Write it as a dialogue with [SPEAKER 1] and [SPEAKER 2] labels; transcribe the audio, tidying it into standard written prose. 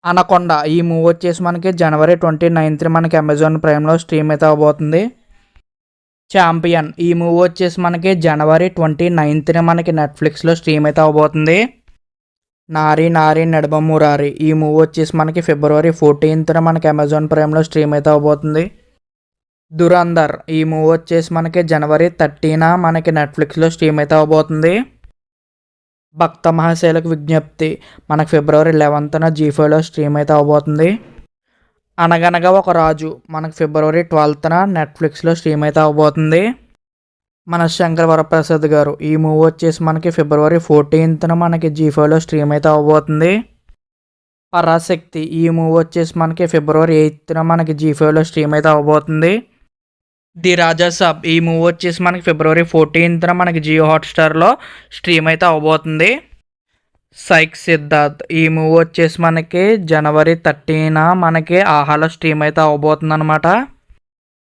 [SPEAKER 1] Anaconda ఈ movie వచ్చేసి మనకి జనవరి 29th మనకి అమెజాన్ ప్రైమ్లో స్ట్రీమ్ అయితే అవబోతుంది. ఛాంపియన్ ఈ మూవీ వచ్చేసి మనకి జనవరి 29th మనకి నెట్ఫ్లిక్స్లో స్ట్రీమ్ అయితే అవబోతుంది. నారి నారి నడుమ మురారి ఈ మూవీ వచ్చేసి మనకి ఫిబ్రవరి 14th మనకి అమెజాన్ ప్రైమ్లో స్ట్రీమ్ అయితే అవబోతుంది. దురందర్ ఈ మూవీ వచ్చేసి మనకి జనవరి 30th మనకి నెట్ఫ్లిక్స్లో స్ట్రీమ్ అయితే అవబోతుంది. భక్త మహాశైలకు విజ్ఞప్తి మనకు ఫిబ్రవరి 11th జీ5లో స్ట్రీమ్ అయితే అవబోతుంది. అనగనగా ఒక రాజు మనకు ఫిబ్రవరి 12th నెట్ఫ్లిక్స్లో స్ట్రీమ్ అయితే అవబోతుంది. మన శంకర్ వరప్రసాద్ గారు ఈ మూవీ వచ్చేసి మనకి ఫిబ్రవరి 14th మనకి జీ5లో స్ట్రీమ్ అయితే అవబోతుంది. పరాశక్తి ఈ మూవీ వచ్చేసి మనకి ఫిబ్రవరి 8th మనకి జీ5లో స్ట్రీమ్ అయితే అవబోతుంది. ది రాజా సాబ్ ఈ మూవీ వచ్చేసి మనకి ఫిబ్రవరి 14th మనకి జియో హాట్స్టార్లో స్ట్రీమ్ అయితే అవబోతుంది. సైక్ సిద్ధార్థ్ ఈ మూవీ వచ్చేసి మనకి జనవరి 13th మనకి ఆహాలో స్ట్రీమ్ అయితే అవబోతుంది అనమాట.